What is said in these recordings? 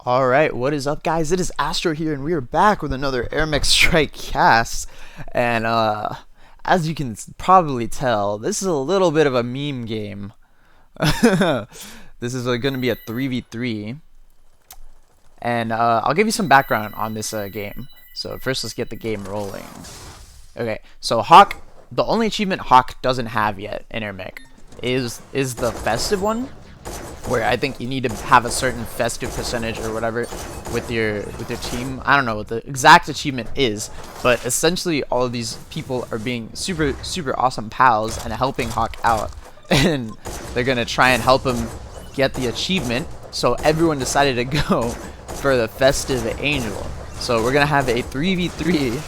Alright, what is up guys? It is Astro here and we are back with another MemeMech Strike cast. And as you can probably tell, this is a little bit of a meme game. This is going to be a 3v3. And I'll give you some background on this game. So first let's get the game rolling. Okay, so Hawk, the only achievement Hawk doesn't have yet in MemeMech is the festive one, where I think you need to have a certain festive percentage or whatever with your team. I don't know what the exact achievement is, but essentially all of these people are being super awesome pals and helping Hawk out, and they're gonna try and help him get the achievement. So everyone decided to go for the festive angel. So we're gonna have a 3v3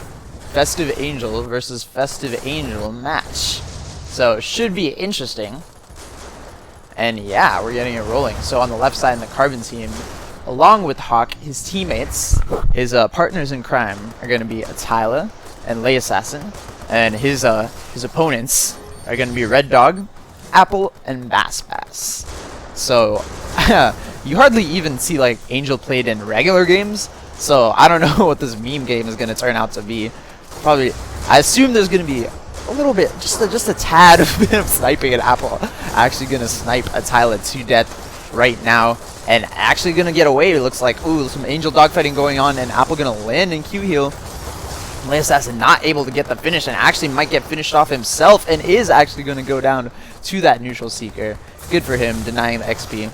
festive angel versus festive angel match. So it should be interesting. And yeah, we're getting it rolling. So on the left side in the Carbon team, along with Hawk, his teammates, his partners in crime, are going to be Atyla and LeAssassin, and his opponents are going to be R3ddog, Apple, and BassBass. So you hardly even see like Angel played in regular games. So I don't know what this meme game is going to turn out to be. Probably, I assume there's going to be a little bit, just a tad of sniping at Apple. Actually gonna snipe Atyla to death right now, and actually gonna get away. It looks like, ooh, some Angel dogfighting going on, and Apple gonna land in Q heal. LeAssassin not able to get the finish, and actually might get finished off himself, and is actually gonna go down to that neutral seeker. Good for him, denying the XP.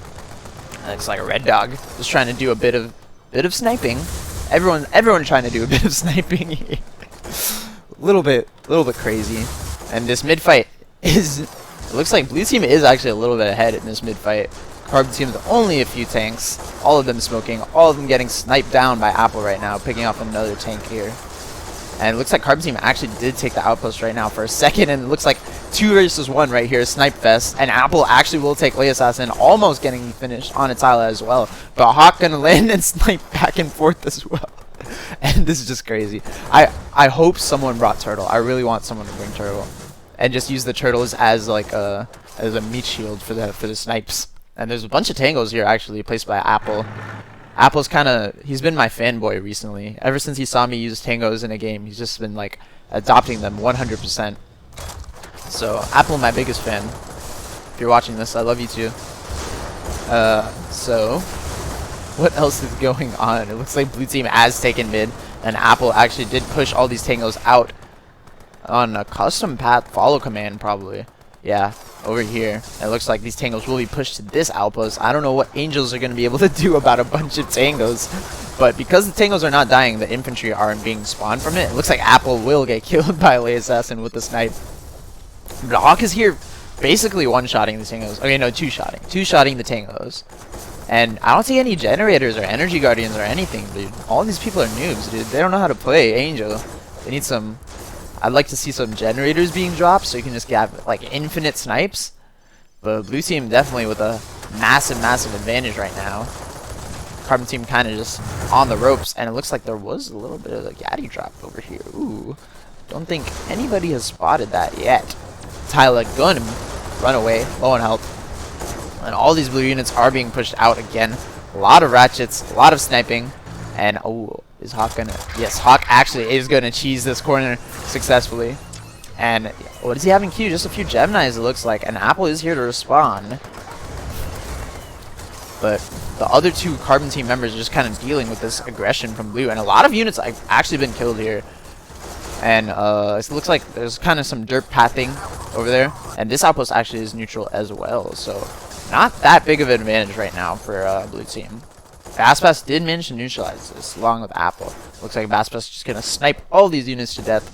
Looks like a R3ddog just trying to do a bit of sniping. Everyone trying to do a bit of sniping here. little bit crazy. And this mid fight is, it looks like blue team is actually a little bit ahead in this mid fight. Carbon team with only a few tanks, all of them smoking, all of them getting sniped down by Apple right now, picking off another tank here. And it looks like Carbon team actually did take the outpost right now for a second, and it looks like 2 versus 1 right here, snipe fest, and Apple actually will take LeAssassin, almost getting finished on Atyla as well. But Hawk gonna land and snipe back and forth as well. And this is just crazy. I hope someone brought turtle. I really want someone to bring turtle, and just use the turtles as like a meat shield for the snipes. And there's a bunch of tangos here actually placed by Apple. Apple's he's been my fanboy recently. Ever since he saw me use tangos in a game, he's just been like adopting them 100%. So Apple, my biggest fan. If you're watching this, I love you too. So what else is going on? It looks like blue team has taken mid, and Apple actually did push all these tangos out on a custom path follow command probably. Yeah, over here. It looks like these tangos will be pushed to this outpost. I don't know what angels are going to be able to do about a bunch of tangos, but because the tangos are not dying, the infantry aren't being spawned from it. It looks like Apple will get killed by LeAssassin with the snipe. But Hawk is here basically one-shotting the tangos. Okay, no, two-shotting the tangos. And I don't see any generators or energy guardians or anything, dude. All these people are noobs, dude. They don't know how to play Angel. They need some... I'd like to see some generators being dropped so you can just get like infinite snipes. But blue team definitely with a massive advantage right now. Carbon team kind of just on the ropes, and it looks like there was a little bit of a Gaddy drop over here. Ooh. Don't think anybody has spotted that yet. Atyla gonna run away, low on health. And all these blue units are being pushed out again. A lot of ratchets, a lot of sniping. And, oh, is Hawk gonna... Yes, Hawk actually is gonna cheese this corner successfully. And what does he have in queue? Just a few Geminis, it looks like. And Apple is here to respond. But the other 2 Carbon team members are just kind of dealing with this aggression from blue. And a lot of units have actually been killed here. And it looks like there's kind of some dirt pathing over there. And this outpost actually is neutral as well. So not that big of an advantage right now for blue team. BassBass did manage to neutralize this along with Apple. Looks like BassBass just gonna snipe all these units to death.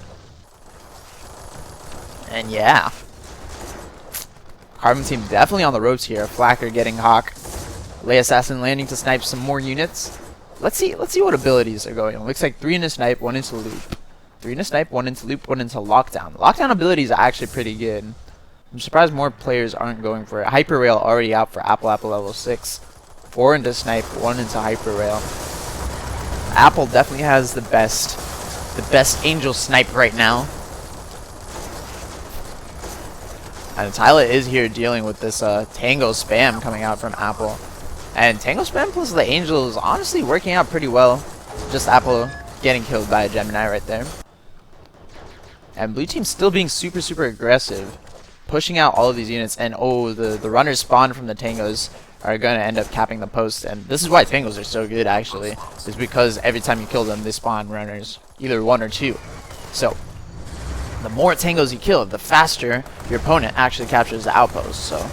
And yeah, Carbon team definitely on the ropes here. Flacker getting Hawk. LeAssassin landing to snipe some more units. Let's see what abilities are going on. Looks like 3 into snipe, 1 into loop. 3 into snipe, 1 into loop, 1 into lockdown. Lockdown abilities are actually pretty good. I'm surprised more players aren't going for it. Hyper Rail already out for Apple level 6. 4 into snipe, 1 into hyper rail. Apple definitely has the best angel snipe right now. And Atyla is here dealing with this tango spam coming out from Apple. And Tango Spam plus the Angel is honestly working out pretty well. Just Apple getting killed by a Gemini right there. And blue team still being super, super aggressive. Pushing out all of these units. And oh, the runners spawned from the Tangos are going to end up capping the post. And this is why Tangos are so good, actually. Is because every time you kill them, they spawn runners. Either 1 or 2. So, the more Tangos you kill, the faster your opponent actually captures the outpost. So,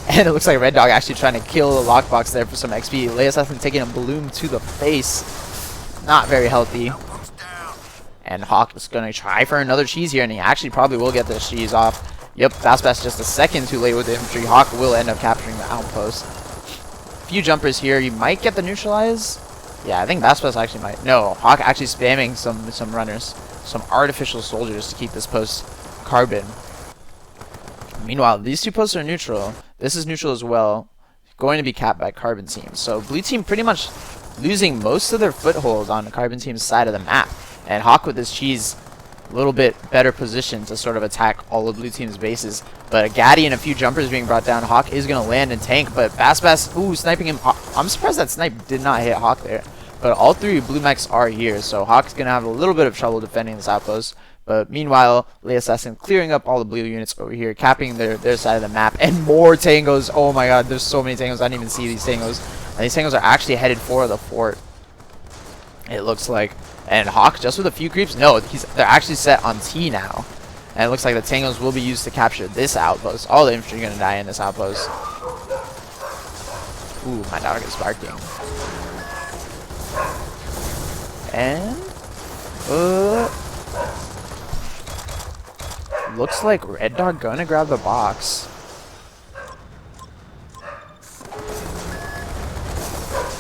and it looks like R3ddog actually trying to kill the lockbox there for some XP. LeAssassin taking a bloom to the face. Not very healthy. And Hawk is going to try for another cheese here, and he actually probably will get this cheese off. Yep, BassBass just a second too late with the infantry. Hawk will end up capturing the outpost. Few jumpers here. You might get the neutralize. Yeah, I think BassBass actually might. No, Hawk actually spamming some runners. Some artificial soldiers to keep this post carbon. Meanwhile, these two posts are neutral. This is neutral as well. Going to be capped by carbon team. So blue team pretty much losing most of their foothold on the carbon team's side of the map. And Hawk with his cheese a little bit better positioned to sort of attack all of blue team's bases. But a Gaddy and a few jumpers being brought down. Hawk is going to land and tank, but BassBass, ooh, sniping him. I'm surprised that snipe did not hit Hawk there. But all 3 blue mechs are here, so Hawk's going to have a little bit of trouble defending this outpost. But meanwhile, LeAssassin clearing up all the blue units over here, capping their side of the map. And more Tangos. Oh my god, there's so many Tangos. I didn't even see these Tangos. And these Tangos are actually headed for the fort, it looks like. And Hawk, just with a few creeps, no, they're actually set on T now. And it looks like the Tangos will be used to capture this outpost. All the infantry are going to die in this outpost. Ooh, my dog is barking. And looks like R3ddog gonna grab the box.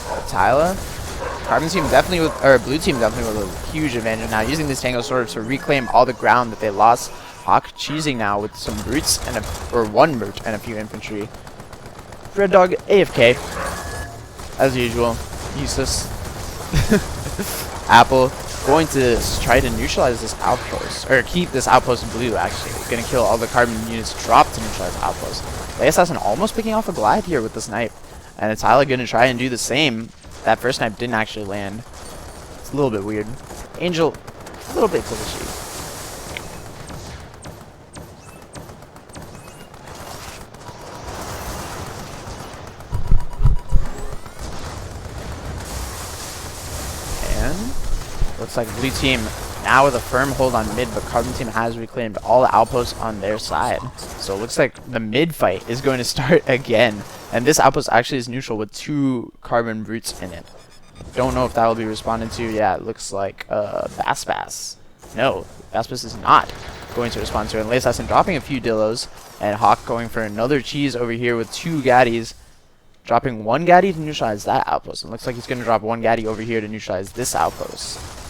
Atyla, carbon team definitely with, or blue team definitely with a huge advantage now, using this Tango Sword to reclaim all the ground that they lost. Hawk cheesing now with some brutes and one brute and a few infantry. R3ddog AFK as usual, useless. Apple going to try to neutralize this outpost, or keep this outpost blue. Actually, going to kill all the carbon units dropped to neutralize the outpost. LeAssassin almost picking off a glide here with the snipe, and Atyla going to try and do the same. That first snipe didn't actually land. It's a little bit weird. Angel, a little bit glitchy. Looks like blue team now with a firm hold on mid, but carbon team has reclaimed all the outposts on their side. So it looks like the mid fight is going to start again. And this outpost actually is neutral with 2 carbon brutes in it. Don't know if that will be responded to. Yeah, it looks like BassBass. No, BassBass is not going to respond to it. And LeAssassin dropping a few Dillos, and Hawk going for another cheese over here with 2 Gaddies. Dropping 1 Gaddy to neutralize that outpost. It looks like he's going to drop 1 Gaddy over here to neutralize this outpost.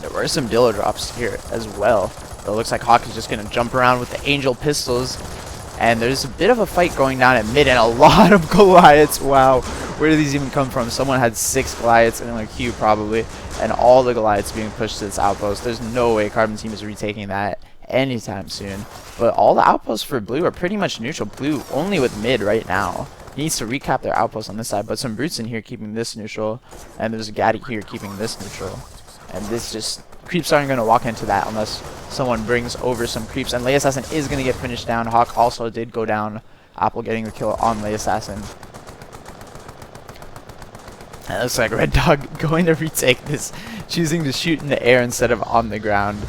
There were some Dillo drops here as well. But it looks like Hawk is just going to jump around with the Angel pistols. And there's a bit of a fight going down at mid and a lot of Goliaths. Wow. Where do these even come from? Someone had 6 Goliaths in their queue probably. And all the Goliaths being pushed to this outpost. There's no way Carbon Team is retaking that anytime soon. But all the outposts for blue are pretty much neutral. Blue only with mid right now. He needs to recap their outposts on this side. But some brutes in here keeping this neutral. And there's a Gaddy here keeping this neutral. And this just, creeps aren't going to walk into that unless someone brings over some creeps. And LeAssassin is going to get finished down. Hawk also did go down. Apple getting the kill on LeAssassin. And it looks like R3ddog going to retake this, choosing to shoot in the air instead of on the ground.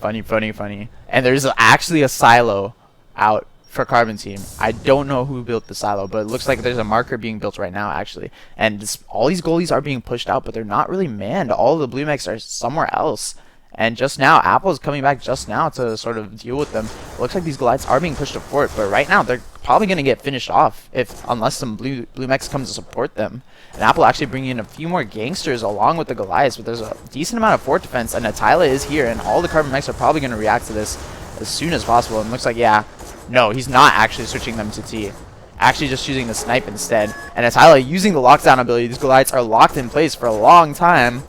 Funny, funny, funny. And there's actually a silo out for Carbon Team. I don't know who built the silo, but it looks like there's a marker being built right now, actually. And this, all these goalies are being pushed out, but they're not really manned. All of the blue mechs are somewhere else. And just now, Apple's coming back just now to sort of deal with them. It looks like these Goliaths are being pushed to fort, but right now they're probably going to get finished off unless some blue mechs come to support them. And Apple actually bringing in a few more gangsters along with the Goliaths, but there's a decent amount of fort defense, and Atyla is here, and all the carbon mechs are probably going to react to this as soon as possible. And it looks like, yeah, no, he's not actually switching them to T. Actually just using the snipe instead. And Atyla using the lockdown ability. These Goliaths are locked in place for a long time.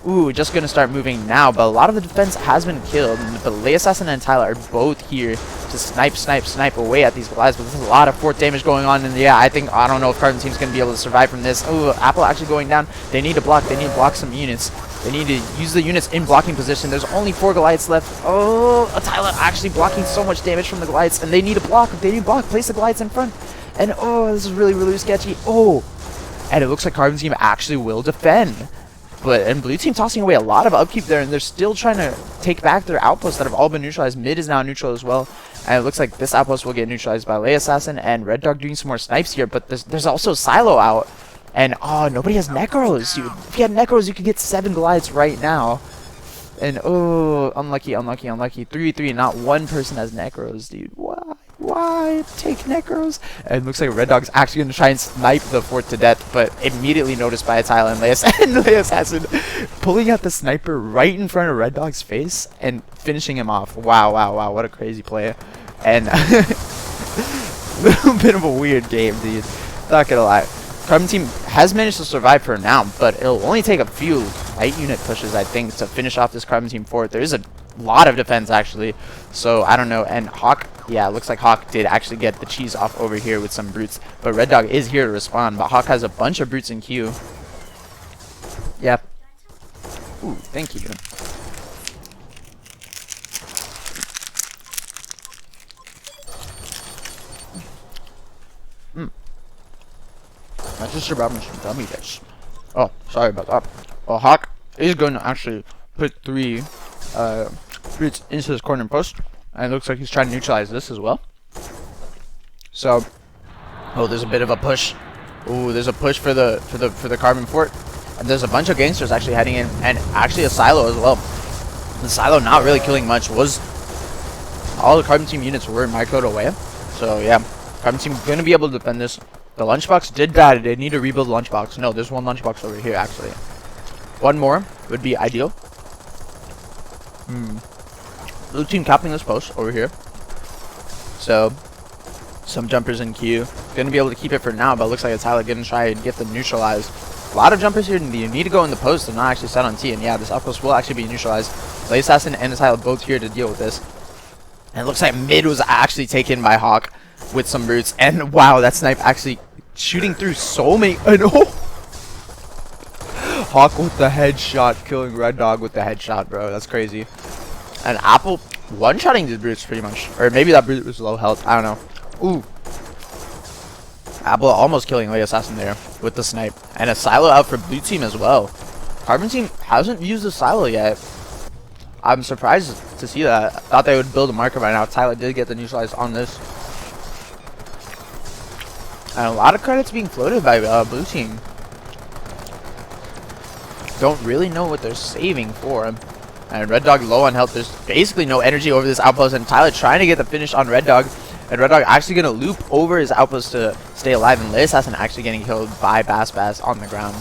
Ooh, just going to start moving now, but a lot of the defense has been killed. But LeAssassin and Atyla are both here to snipe away at these Goliaths, but there's a lot of fort damage going on, and yeah, I don't know if Carbon Team's going to be able to survive from this. Oh, Apple actually going down. They need to block some units. They need to use the units in blocking position. There's only 4 Goliaths left. Oh, Atyla actually blocking so much damage from the Goliaths, and they need to block. Place the Goliaths in front. And oh, this is really, really sketchy. Oh, and it looks like Carbon Team actually will defend. And Blue Team tossing away a lot of upkeep there, and they're still trying to take back their outposts that have all been neutralized. Mid is now neutral as well, and it looks like this outpost will get neutralized by LeAssassin, and RedDog doing some more snipes here, but there's also Silo out. And oh, nobody has Necros. If you had Necros, you could get 7 Goliaths right now. And oh, unlucky. 3v3, not one person has Necros, dude. Why take Necros? And it looks like RedDog's actually going to try and snipe the fort to death, but immediately noticed by Atyla and LeAssassin pulling out the sniper right in front of RedDog's face and finishing him off. Wow, what a crazy play. And a little bit of a weird game, dude. Not gonna lie. Carbon Team has managed to survive for now, but it'll only take a few light unit pushes, I think, to finish off this Carbon Team fort. There is a lot of defense, actually, so I don't know. And Hawk, yeah, it looks like Hawk did actually get the cheese off over here with some brutes, but RedDog is here to respond, but Hawk has a bunch of brutes in queue. Yep. Ooh, thank you. My sister brought me some gummy bears. Oh, sorry about that. Well, Hawk is going to actually put 3 brutes into this corner post, and it looks like he's trying to neutralize this as well. So, oh, there's a bit of a push. Ooh, there's a push for the Carbon fort, and there's a bunch of gangsters actually heading in, and actually a Silo as well. The Silo not really killing much. All the Carbon Team units were microed away. So yeah, Carbon Team going to be able to defend this. The lunchbox did die. They need to rebuild the lunchbox. No, there's one lunchbox over here, actually. One more would be ideal. Blue Team capping this post over here. So, some jumpers in queue. Gonna be able to keep it for now, but it looks like it's Atyla gonna try and get them neutralized. A lot of jumpers here. You need to go in the post and not actually set on T. And yeah, this outpost will actually be neutralized. LeAssassin and Atyla both here to deal with this. And it looks like mid was actually taken by Hawk with some brutes. And wow, that snipe actually shooting through so many. Hawk with the headshot, killing RedDog with the headshot, bro. That's crazy. And Apple one-shotting these brutes pretty much. Or maybe that brute was low health. I don't know. Ooh. Apple almost killing LeAssassin there with the snipe. And a Silo out for Blue Team as well. Carbon Team hasn't used the Silo yet. I'm surprised to see that. I thought they would build a marker by now. Atyla did get the neutralized on this. And a lot of credits being floated by Blue Team. Don't really know what they're saving for. And RedDog low on health. There's basically no energy over this outpost. And Atyla trying to get the finish on RedDog. And RedDog actually going to loop over his outpost to stay alive. And LeAssassin actually getting killed by BassBass on the ground.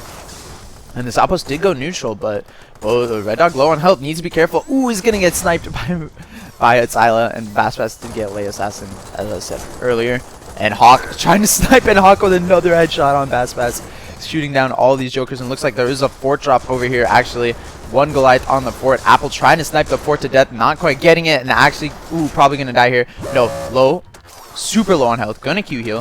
And this outpost did go neutral, but RedDog low on health, needs to be careful. Ooh, he's going to get sniped by Atyla. And BassBass did get LeAssassin, as I said earlier. And Hawk trying to snipe, and Hawk with another headshot on BassBass, shooting down all these jokers. And looks like there is a fort drop over here, actually. One Goliath on the fort. Apple trying to snipe the fort to death, not quite getting it, and actually, ooh, probably going to die here. No, low, super low on health. Gonna Q heal.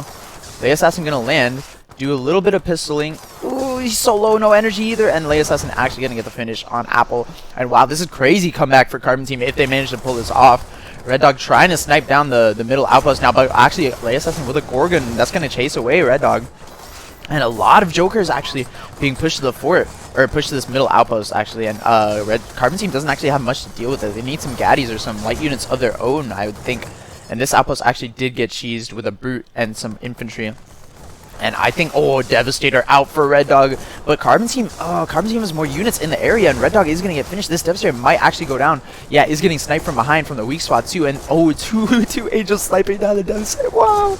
LeAssassin going to land, do a little bit of pistoling. Ooh, he's so low, no energy either. And LeAssassin actually going to get the finish on Apple. And wow, this is crazy comeback for Carbon Team if they manage to pull this off. RedDog trying to snipe down the middle outpost now, but actually LeAssassin with a Gorgon, that's going to chase away RedDog. And a lot of jokers actually being pushed to the fort, or pushed to this middle outpost, actually. And Carbon Team doesn't actually have much to deal with it. They need some gaddies or some light units of their own, I would think. And this outpost actually did get cheesed with a brute and some infantry. And I think, oh, Devastator out for RedDog. But Carbon Team has more units in the area, and RedDog is going to get finished. This Devastator might actually go down. Yeah, is getting sniped from behind from the weak spot too. And oh, two angels sniping down the Devastator. Wow.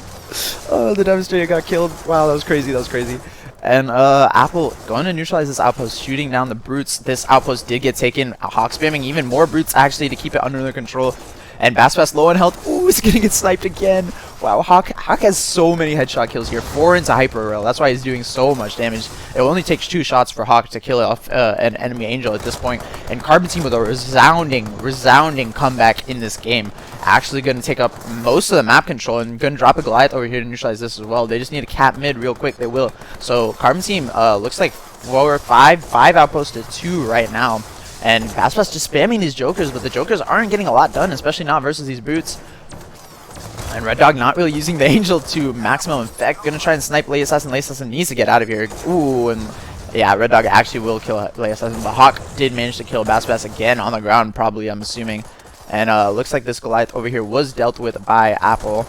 Oh, the Devastator got killed. Wow, that was crazy. That was crazy. And Apple going to neutralize this outpost, shooting down the brutes. This outpost did get taken. Hawk spamming even more brutes actually to keep it under their control. And BassBass low on health. Ooh, he's going to get sniped again. Wow, Hawk has so many headshot kills here. 4 into Hyper Rail. That's why he's doing so much damage. It only takes 2 shots for Hawk to kill off an enemy Angel at this point. And Carbon Team with a resounding comeback in this game. Actually going to take up most of the map control and going to drop a Goliath over here to neutralize this as well. They just need to cap mid real quick. They will. So Carbon Team looks like 5 outposts to 2 right now. And BassBass just spamming these Jokers, but the Jokers aren't getting a lot done, especially not versus these brutes. And R3ddog not really using the Angel to maximum effect. Gonna try and snipe LeAssassin. LeAssassin needs to get out of here. Ooh, and yeah, R3ddog actually will kill LeAssassin. But Hawk did manage to kill BassBass again on the ground, probably, I'm assuming. And looks like this Goliath over here was dealt with by Apple.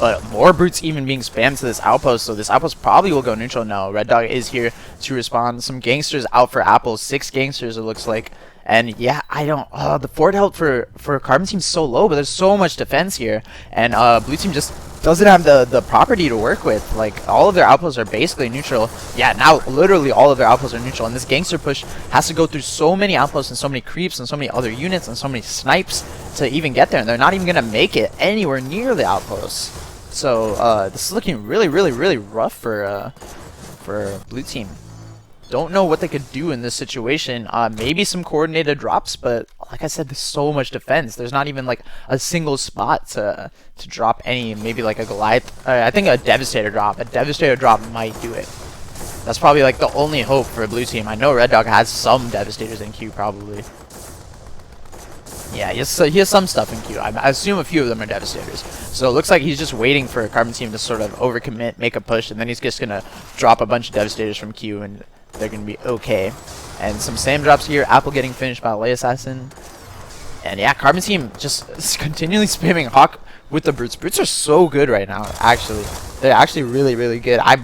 But more brutes even being spammed to this outpost, so this outpost probably will go neutral. No, R3ddog is here to respond. Some gangsters out for Apple. 6 gangsters, it looks like. And yeah, I don't. The fort health for Carbon Team's so low, but there's so much defense here, and Blue Team just doesn't have the property to work with. Like, all of their outposts are basically neutral. Yeah, now literally all of their outposts are neutral, and this gangster push has to go through so many outposts and so many creeps and so many other units and so many snipes to even get there, and they're not even gonna make it anywhere near the outposts. So this is looking really rough for Blue Team. Don't know what they could do in this situation. Maybe some coordinated drops, but like I said, there's so much defense. There's not even like a single spot to drop any. Maybe like a Goliath. I think a Devastator drop. A Devastator drop might do it. That's probably like the only hope for Blue Team. I know R3ddog has some Devastators in queue probably. Yeah, he has some stuff in queue. I assume a few of them are Devastators. So it looks like he's just waiting for Carbon Team to sort of overcommit, make a push, and then he's just gonna drop a bunch of Devastators from queue and they're going to be okay. And some SAM drops here. Apple getting finished by LeAssassin. And yeah, Carbon Team just continually spamming Hawk with the brutes. Brutes are so good right now, actually. They're actually really good. I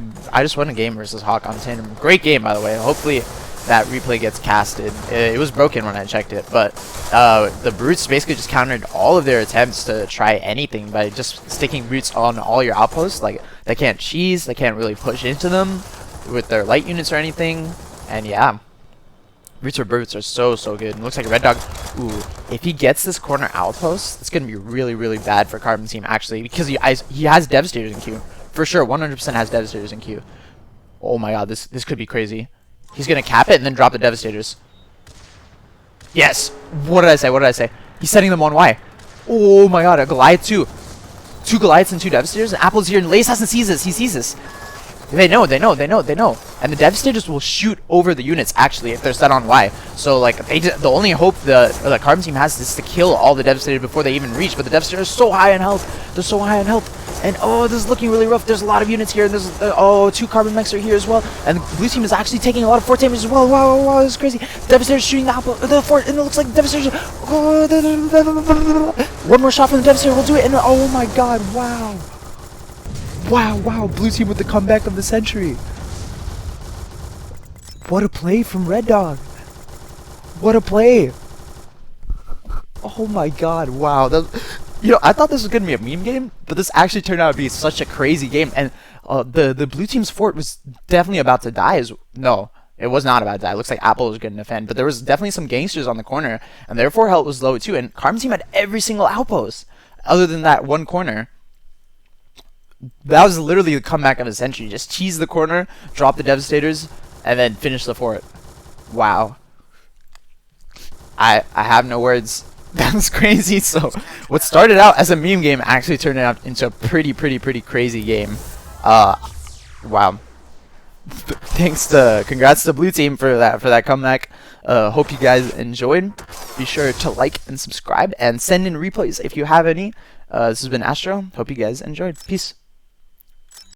just won a game versus Hawk on Tandem. Great game, by the way. Hopefully that replay gets casted. It was broken when I checked it. But the brutes basically just countered all of their attempts to try anything by just sticking brutes on all your outposts. Like, they can't cheese. They can't really push into them with their light units or anything. And yeah, brutes are so good. And it looks like R3ddog, ooh, if he gets this corner outpost, it's gonna be really bad for Carbon Team actually, because he has Devastators in queue for sure. 100% has Devastators in queue. Oh my god, this could be crazy. He's gonna cap it and then drop the Devastators. Yes. What did I say? He's setting them on Y. Oh my god, a Goliath 2 Goliaths and 2 Devastators, and Apple's here, and LeAssassin sees this. He sees this. They know. And the Devastators will shoot over the units, actually, if they're set on Y. So, like, the only hope the Carbon Team has is to kill all the Devastators before they even reach. But the Devastators are so high on health. They're so high on health. And, oh, this is looking really rough. There's a lot of units here. And there's, 2 Carbon Mechs are here as well. And the Blue Team is actually taking a lot of fort damage as well. Wow, this is crazy. Devastators shooting the fort, and it looks like the Devastators. One more shot from the Devastator will do it. And, oh my god, wow. Wow, Blue Team with the comeback of the century. What a play from R3ddog. What a play. Oh my god, wow. I thought this was going to be a meme game, but this actually turned out to be such a crazy game. And the Blue Team's fort was definitely about to die. No, it was not about to die. It looks like Apple was going to defend, but there was definitely some gangsters on the corner, and their fort health was low too. And Carbon Team had every single outpost, other than that one corner. That was literally the comeback of the century. Just cheese the corner, drop the Devastators, and then finish the fort. Wow. I have no words. That was crazy. So what started out as a meme game actually turned out into a pretty crazy game. Wow. Congrats to Blue Team for that comeback. Hope you guys enjoyed. Be sure to like and subscribe and send in replays if you have any. This has been Astro. Hope you guys enjoyed. Peace.